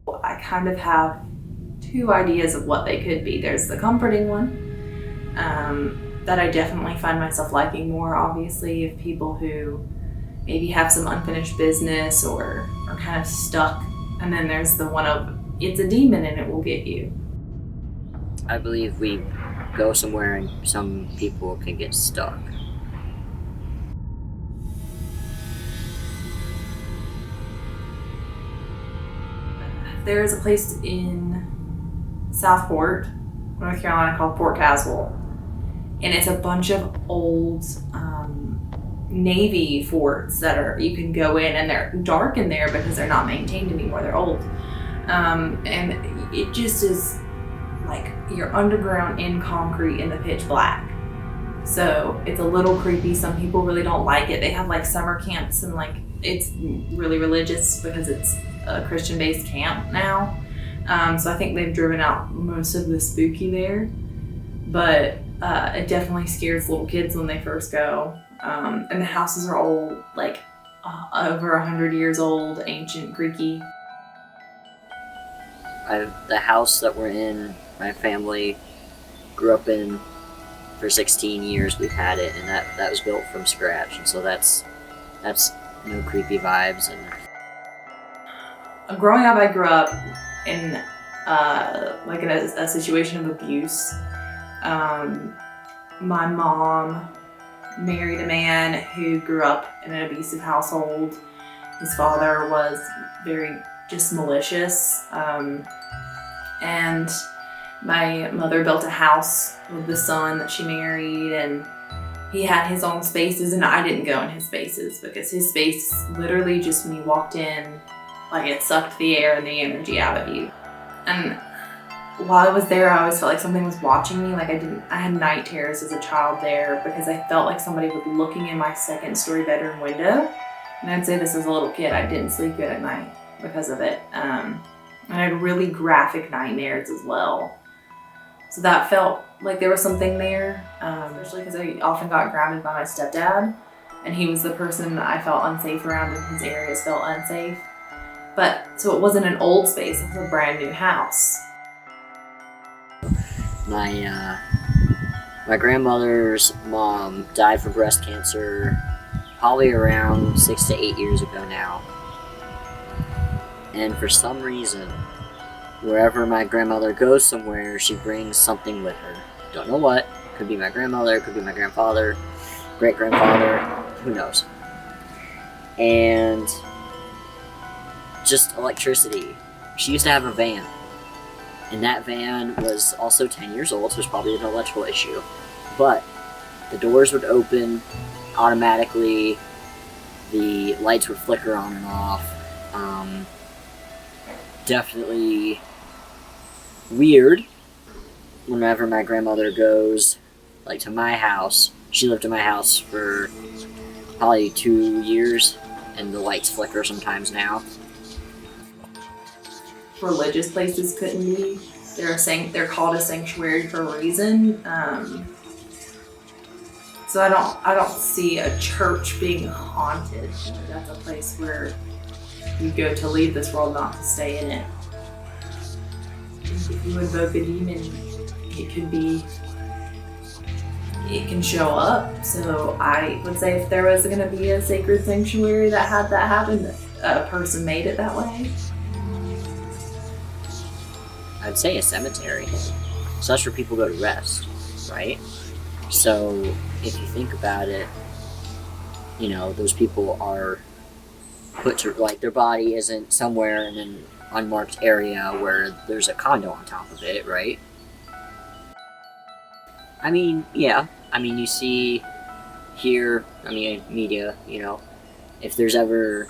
I kind of have two ideas of what they could be. There's the comforting one, that I definitely find myself liking more, obviously, of people who maybe have some unfinished business or are kind of stuck. And then there's the one of it's a demon and it will get you. I believe we go somewhere and some people can get stuck. There is a place in Southport, North Carolina called Fort Caswell, and it's a bunch of old Navy forts that are you can go in, and they're dark in there because they're not maintained anymore. They're old, and it just is like you're underground in concrete in the pitch black. So it's a little creepy. Some people really don't like it. They have like summer camps and like it's really religious because it's a Christian-based camp now. So I think they've driven out most of the spooky there, but it definitely scares little kids when they first go. And the houses are old, like over 100 years old, ancient, Greeky. The house that we're in, my family grew up in for 16 years. We've had it, and that was built from scratch, and so that's no creepy vibes. And Growing up, I grew up in like in a situation of abuse. My mom married a man who grew up in an abusive household. His father was very just malicious. And my mother built a house with the son that she married, and he had his own spaces, and I didn't go in his spaces because his space literally just when you walked in, like it sucked the air and the energy out of you. And while I was there, I always felt like something was watching me. Like I had night terrors as a child there because I felt like somebody was looking in my second story bedroom window. And I'd say this as a little kid, I didn't sleep good at night because of it. And I had really graphic nightmares as well. So that felt like there was something there, especially because I often got grounded by my stepdad, and he was the person that I felt unsafe around, and his areas felt unsafe. But so it wasn't an old space; it was a brand new house. My grandmother's mom died from breast cancer probably around 6 to 8 years ago now. And for some reason, wherever my grandmother goes somewhere, she brings something with her. Don't know what. Could be my grandmother, could be my grandfather, great-grandfather, who knows. And just electricity. She used to have a van. And that van was also 10 years old, so it was probably an electrical issue. But the doors would open automatically, the lights would flicker on and off. Definitely weird whenever my grandmother goes, like, to my house. She lived in my house for probably 2 years, and the lights flicker sometimes now. Religious places couldn't be. They're called a sanctuary for a reason. So I don't see a church being haunted. That's a place where you go to leave this world, not to stay in it. If you invoke a demon, it can show up. So I would say if there was going to be a sacred sanctuary that had that happen, a person made it that way. I'd say a cemetery. So that's where people go to rest, right? So if you think about it, you know, those people are put to, like, their body isn't somewhere in an unmarked area where there's a condo on top of it, right? I mean, yeah. I mean, you see here, I mean, media, you know, if there's ever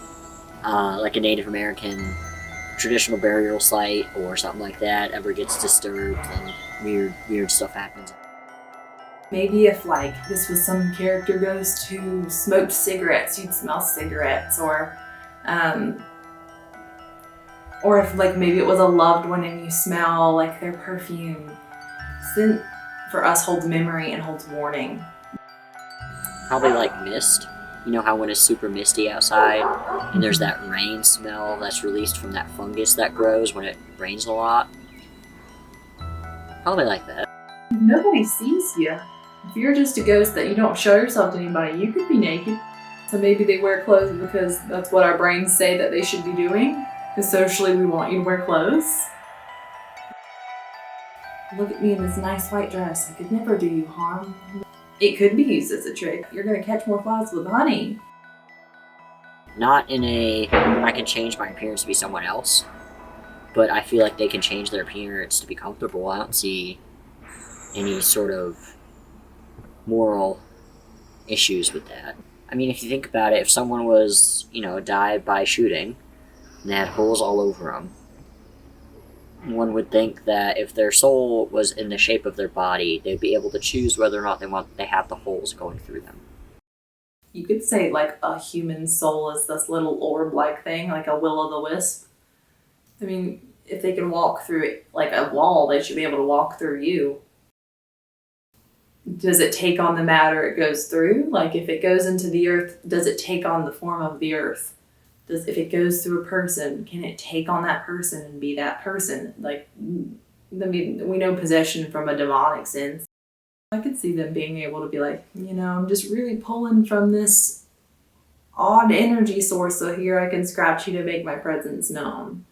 like a Native American traditional burial site or something like that ever gets disturbed, then weird stuff happens. Maybe if like this was some character ghost who smoked cigarettes, you'd smell cigarettes, or if like maybe it was a loved one and you smell like their perfume. Scent for us holds memory and holds warning. Probably like mist. You know how when it's super misty outside and there's that rain smell that's released from that fungus that grows when it rains a lot? Probably like that. Nobody sees you. If you're just a ghost that you don't show yourself to anybody, you could be naked. So maybe they wear clothes because that's what our brains say that they should be doing. Because socially we want you to wear clothes. Look at me in this nice white dress. I could never do you harm. It could be used as a trick. You're going to catch more flies with honey. Not in a, I can change my appearance to be someone else, but I feel like they can change their appearance to be comfortable. I don't see any sort of moral issues with that. I mean, if you think about it, if someone was, died by shooting, and they had holes all over them, one would think that if their soul was in the shape of their body, they'd be able to choose whether or not they have the holes going through them. You could say like a human soul is this little orb-like thing, like a will-o'-the-wisp. I mean, if they can walk through it like a wall, they should be able to walk through you. Does it take on the matter it goes through? Like if it goes into the earth, does it take on the form of the earth? If it goes through a person, can it take on that person and be that person? Like, I mean, we know possession from a demonic sense. I could see them being able to be like, I'm just really pulling from this odd energy source, so here I can scratch you to make my presence known.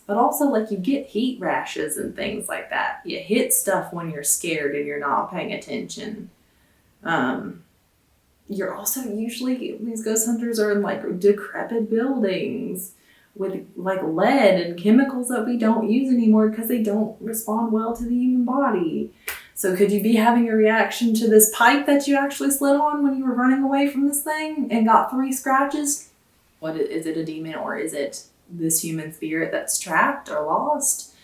But also, like, you get heat rashes and things like that. You hit stuff when you're scared and you're not paying attention. You're also usually, these ghost hunters are in like decrepit buildings with like lead and chemicals that we don't use anymore because they don't respond well to the human body. So could you be having a reaction to this pipe that you actually slid on when you were running away from this thing and got 3 scratches? Is it a demon, or is it this human spirit that's trapped or lost?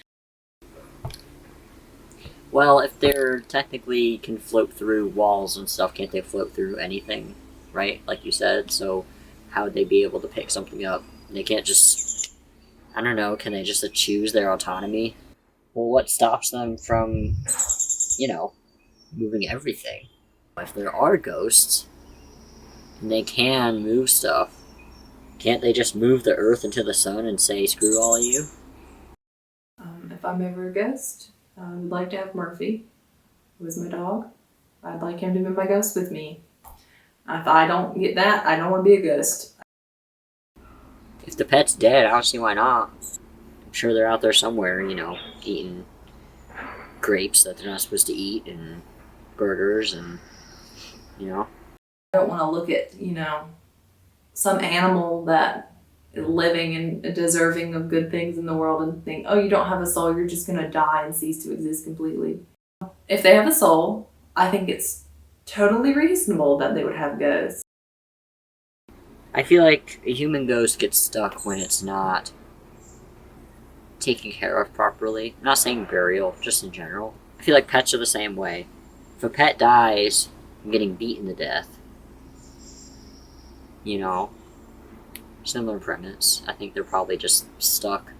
Well, if they're technically can float through walls and stuff, can't they float through anything, right? Like you said, so how would they be able to pick something up? They can't just, I don't know, can they just choose their autonomy? Well, what stops them from, moving everything? If there are ghosts, and they can move stuff, can't they just move the earth into the sun and say, screw all of you? If I'm ever a ghost, I would like to have Murphy, who is my dog. I'd like him to be my ghost with me. If I don't get that, I don't want to be a ghost. If the pet's dead, I don't see why not. I'm sure they're out there somewhere, eating grapes that they're not supposed to eat and burgers and, I don't want to look at, some animal that is living and deserving of good things in the world and think, oh, you don't have a soul, you're just going to die and cease to exist completely. If they have a soul, I think it's totally reasonable that they would have ghosts. I feel like a human ghost gets stuck when it's not taken care of properly. I'm not saying burial, just in general. I feel like pets are the same way. If a pet dies from getting beaten to death, similar premise. I think they're probably just stuck.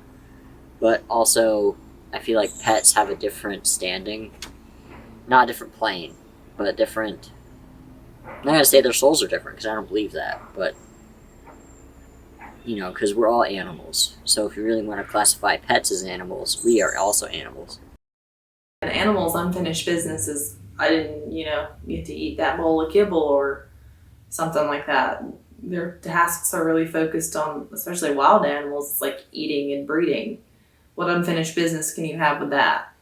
But also, I feel like pets have a different standing. Not a different plane, but a different... I'm not going to say their souls are different, because I don't believe that, but... because we're all animals. So if you really want to classify pets as animals, we are also animals. An animal's unfinished business is, I didn't, get to eat that bowl of kibble or something like that. Their tasks are really focused on, especially wild animals, it's like eating and breeding. What unfinished business can you have with that?